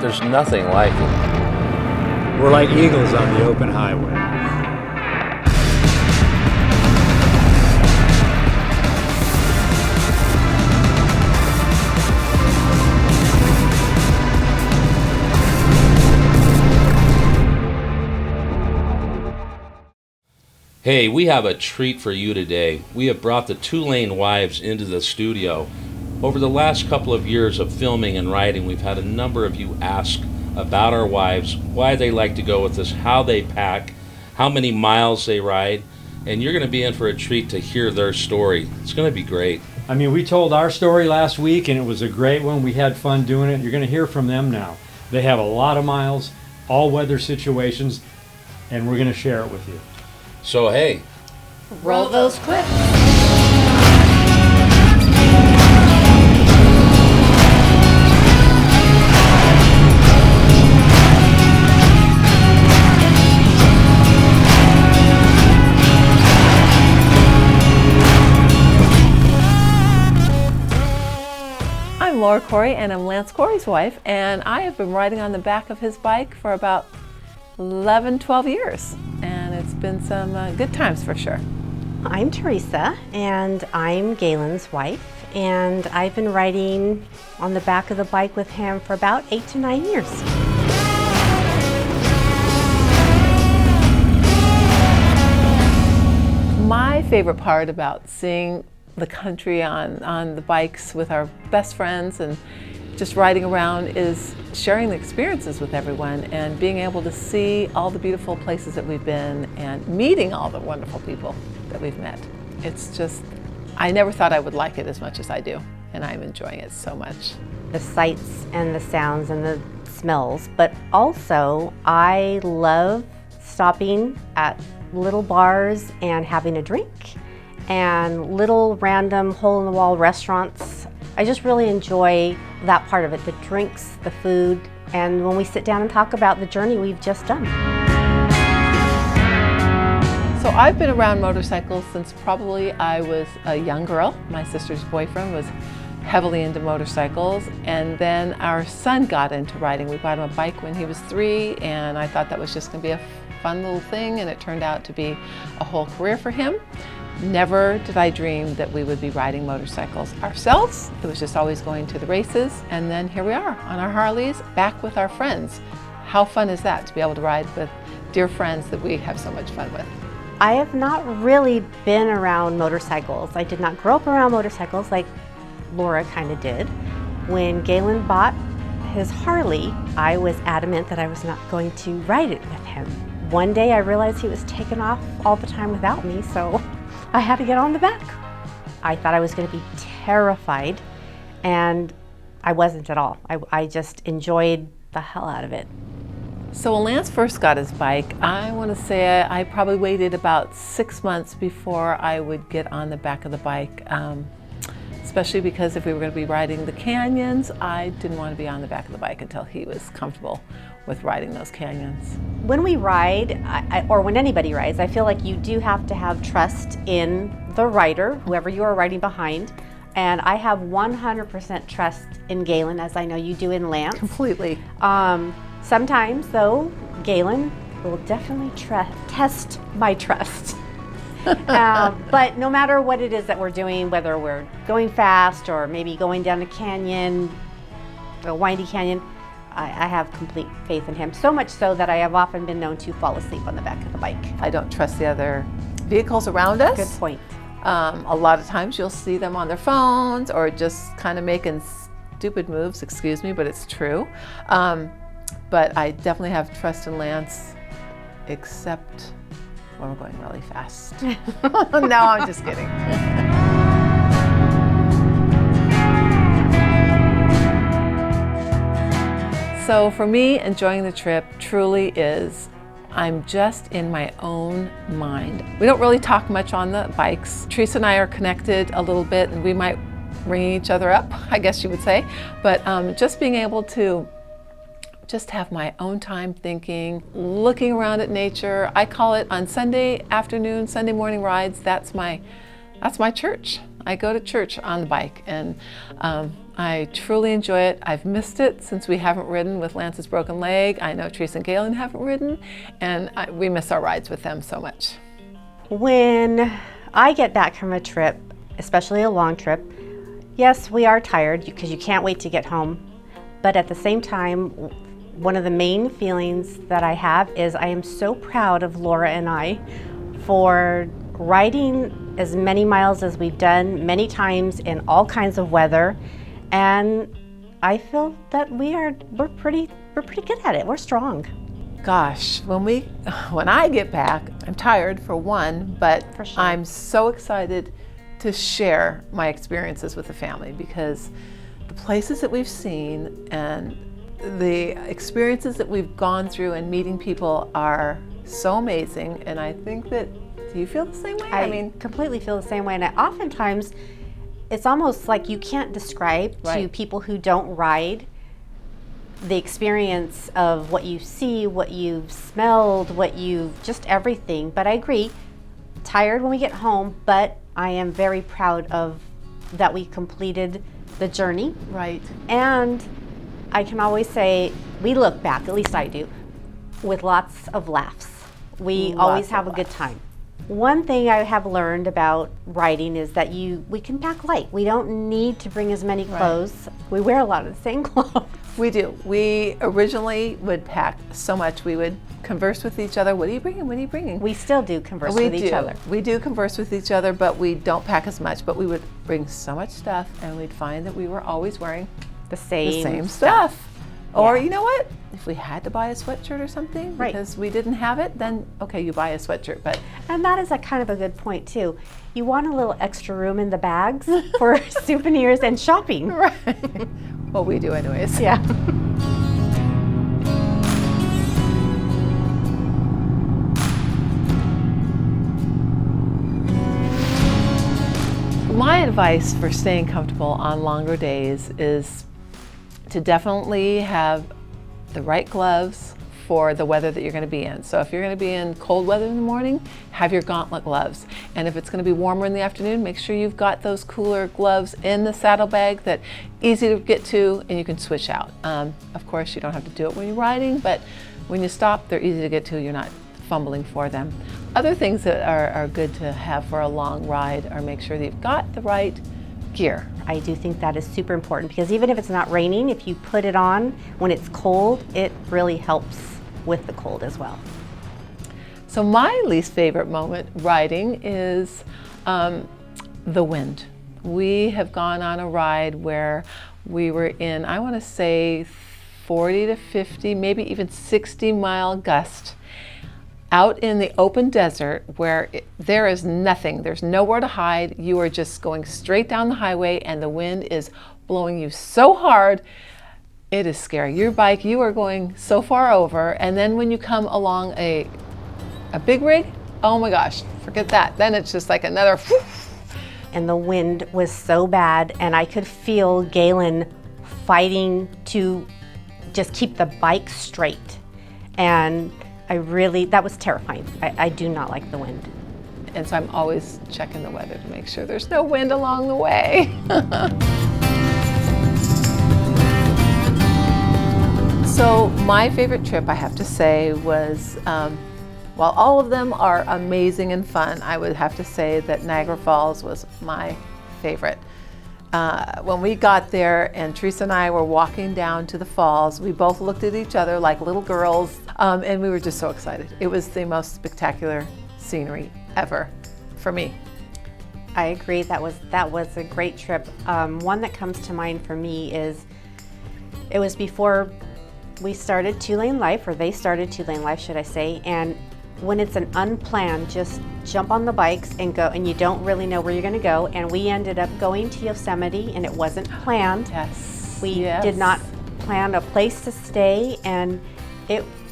There's nothing like it. We're like eagles on the open highway. Hey, we have a treat for you today. We have brought the two-lane wives into the studio. Over the last couple of years of filming and writing, we've had a number of you ask about our wives, why they like to go with us, how they pack, how many miles they ride, and you're going to be in for a treat to hear their story. It's going to be great. I mean, we told our story last week, and it was a great one. We had fun doing it. You're going to hear from them now. They have a lot of miles, all weather situations, and we're going to share it with you. So, hey, roll those clips. I'm Laura Corey, and I'm Lance Corey's wife, and I have been riding on the back of his bike for about 11, 12 years, and it's been some good times for sure. I'm Teresa, and I'm Galen's wife, and I've been riding on the back of the bike with him for about 8 to 9 years. My favorite part about seeing the country on the bikes with our best friends and just riding around is sharing the experiences with everyone and being able to see all the beautiful places that we've been and meeting all the wonderful people that we've met. It's just, I never thought I would like it as much as I do, and I'm enjoying it so much. The sights and the sounds and the smells, but also I love stopping at little bars and having a drink and little random hole-in-the-wall restaurants. I just really enjoy that part of it, the drinks, the food, and when we sit down and talk about the journey we've just done. So I've been around motorcycles since probably I was a young girl. My sister's boyfriend was heavily into motorcycles, and then our son got into riding. We bought him a bike when he was 3, and I thought that was just going to be a fun little thing, and it turned out to be a whole career for him. Never did I dream that we would be riding motorcycles ourselves. It was just always going to the races, and then here we are on our Harleys, back with our friends. How fun is that, to be able to ride with dear friends that we have so much fun with? I have not really been around motorcycles. I did not grow up around motorcycles like Laura kind of did. When Galen bought his Harley, I was adamant that I was not going to ride it with him. One day I realized he was taking off all the time without me, so I had to get on the back. I thought I was going to be terrified, and I wasn't at all. I just enjoyed the hell out of it. So when Lance first got his bike, I want to say I probably waited about 6 months before I would get on the back of the bike, especially because if we were going to be riding the canyons, I didn't want to be on the back of the bike until he was comfortable with riding those canyons. When we ride, or when anybody rides, I feel like you do have to have trust in the rider, whoever you are riding behind. And I have 100% trust in Galen, as I know you do in Lance. Completely. Sometimes, though, Galen will definitely test my trust. But no matter what it is that we're doing, whether we're going fast or maybe going down a canyon, a windy canyon, I have complete faith in him. So much so that I have often been known to fall asleep on the back of the bike. I don't trust the other vehicles around us. Good point. A lot of times you'll see them on their phones or just kind of making stupid moves, excuse me, but it's true. But I definitely have trust in Lance, except when we're going really fast. No, I'm just kidding. So for me, enjoying the trip truly is, I'm just in my own mind. We don't really talk much on the bikes. Teresa and I are connected a little bit, and we might ring each other up, I guess you would say. But just being able to just have my own time thinking, looking around at nature. I call it on Sunday afternoon, Sunday morning rides, that's my church. I go to church on the bike, and I truly enjoy it. I've missed it since we haven't ridden with Lance's broken leg. I know Teresa and Galen haven't ridden, and we miss our rides with them so much. When I get back from a trip, especially a long trip, yes, we are tired because you can't wait to get home. But at the same time, one of the main feelings that I have is I am so proud of Laura and I for riding as many miles as we've done, many times in all kinds of weather. And I feel that we're pretty good at it. We're strong. Gosh, when I get back, I'm tired for one, but For sure. I'm so excited to share my experiences with the family, because the places that we've seen and the experiences that we've gone through and meeting people are so amazing. And I think that, do you feel the same way? I completely feel the same way. And oftentimes, it's almost like you can't describe to Right. people who don't ride the experience of what you see, what you've smelled, just everything. But I agree, tired when we get home, but I am very proud of that we completed the journey. Right. And I can always say, we look back, at least I do, with lots of laughs. We Lots always of have a good laughs. time. One thing I have learned about riding is that we can pack light. We don't need to bring as many clothes. We wear a lot of the same clothes. We do. We originally would pack so much. We would converse with each other. What are you bringing? What are you bringing? We still do converse with each other. We do converse with each other, but we don't pack as much. But we would bring so much stuff, and we'd find that we were always wearing The same, the same stuff. Or Yeah. you know what? If we had to buy a sweatshirt or something Right. because we didn't have it, then okay, you buy a sweatshirt. But And that is a kind of a good point too. You want a little extra room in the bags for souvenirs and shopping. right. Well, we do anyways. Yeah. My advice for staying comfortable on longer days is to definitely have the right gloves for the weather that you're going to be in. So if you're going to be in cold weather in the morning, have your gauntlet gloves. And if it's going to be warmer in the afternoon, make sure you've got those cooler gloves in the saddlebag that easy to get to and you can switch out. Of course, you don't have to do it when you're riding, but when you stop, they're easy to get to. You're not fumbling for them. Other things that are good to have for a long ride are make sure that you've got the right gear. I do think that is super important because even if it's not raining, if you put it on when it's cold, it really helps with the cold as well. So my least favorite moment riding is the wind. We have gone on a ride where we were in, I want to say 40 to 50, maybe even 60 mile gust out in the open desert where there is nothing, there's nowhere to hide. You are just going straight down the highway and the wind is blowing you so hard, it is scary. Your bike, you are going so far over, and then when you come along a big rig, oh my gosh, forget that. Then it's just like another whew. And the wind was so bad and I could feel Galen fighting to just keep the bike straight. And that was terrifying. I do not like the wind. And so I'm always checking the weather to make sure there's no wind along the way. So my favorite trip, I have to say, was, while all of them are amazing and fun, I would have to say that Niagara Falls was my favorite. When we got there and Teresa and I were walking down to the falls, we both looked at each other like little girls, and we were just so excited. It was the most spectacular scenery ever for me. I agree, that was a great trip. One that comes to mind for me is, it was before we started Two-Lane Life, or they started Two-Lane Life, should I say, and when it's an unplanned, just jump on the bikes and go, and you don't really know where you're gonna go, and we ended up going to Yosemite, and it wasn't planned. Yes. We yes. did not plan a place to stay, and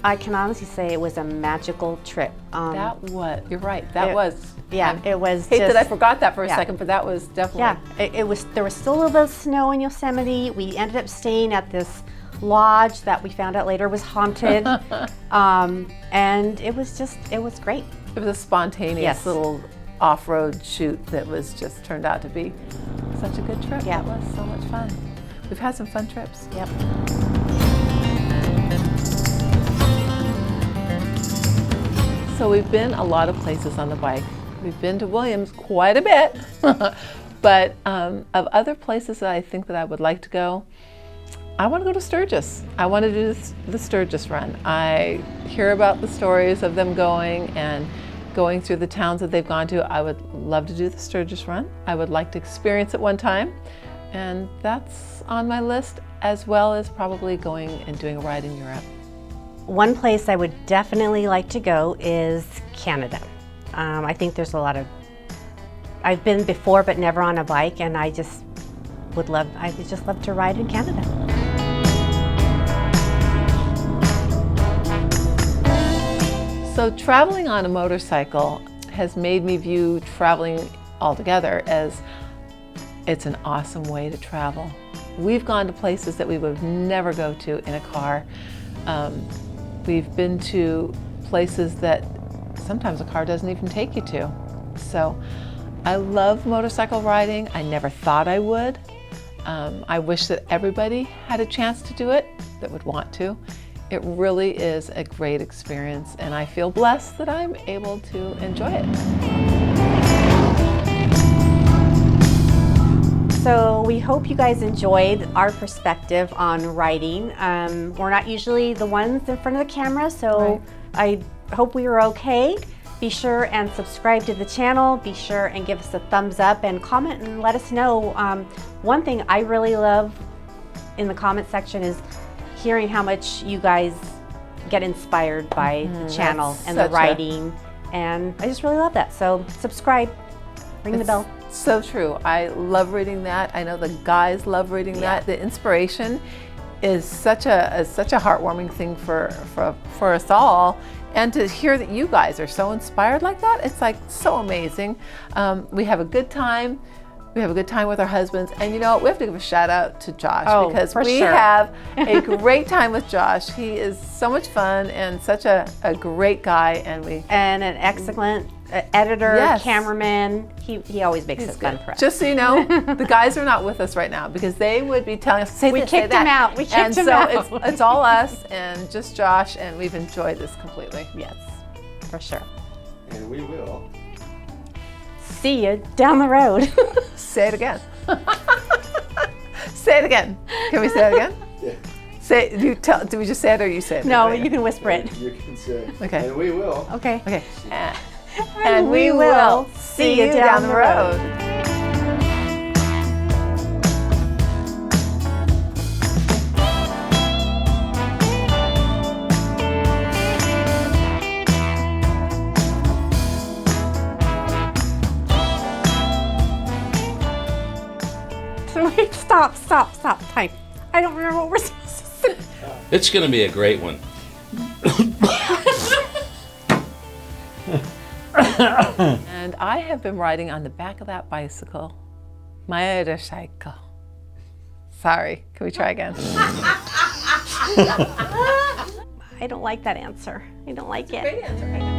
I can honestly say it was a magical trip. You're right, that was. Yeah, it was Hate just, that I forgot that for a yeah. second, but that was definitely. Yeah, there was still a little bit of snow in Yosemite. We ended up staying at this lodge that we found out later was haunted. And it was great. It was a spontaneous Yes. little off-road shoot that was just turned out to be such a good trip. Yeah. It was so much fun. We've had some fun trips. Yep. So we've been a lot of places on the bike. We've been to Williams quite a bit, but of other places that I think that I would like to go, I want to go to Sturgis. I want to do the Sturgis run. I hear about the stories of them going through the towns that they've gone to. I would love to do the Sturgis run. I would like to experience it one time, and that's on my list, as well as probably going and doing a ride in Europe. One place I would definitely like to go is Canada. I think there's a lot of, I've been before but never on a bike, and I would just love to ride in Canada. So traveling on a motorcycle has made me view traveling altogether as it's an awesome way to travel. We've gone to places that we would never go to in a car. We've been to places that sometimes a car doesn't even take you to. So I love motorcycle riding. I never thought I would. I wish that everybody had a chance to do it that would want to. It really is a great experience, and I feel blessed that I'm able to enjoy it. So we hope you guys enjoyed our perspective on riding. We're not usually the ones in front of the camera, so I hope we were okay. Be sure and subscribe to the channel. Be sure and give us a thumbs up and comment and let us know. One thing I really love in the comment section is hearing how much you guys get inspired by the channel and the riding, and I just really love that. So subscribe, ring the bell. So true. I love reading that. I know the guys love reading that. The inspiration is such a heartwarming thing for us all, and to hear that you guys are so inspired like that, it's like so amazing. We have a good time. We have a good time with our husbands, and you know what? We have to give a shout out to Josh, because we have a great time with Josh. He is so much fun and such a great guy, and an excellent editor, cameraman. He always makes it fun for us. Just so you know, the guys are not with us right now because they would be telling us, say we this, say kicked that. him out. We kicked him out. So it's all us and just Josh, and we've enjoyed this completely. Yes, for sure. And we will see you down the road. Say it again. Say it again. Can we say it again? Yeah. Say. Do we just say it, or you say it? No, you can whisper it. You can say it. Okay. And we will. Okay. Okay. And we will see you down the road. Wait, stop, time. I don't remember what we're supposed to say. It's going to be a great one. And I have been riding on the back of that bicycle, my motorcycle. Sorry, can we try again? I don't like that answer. I don't like it. Great answer.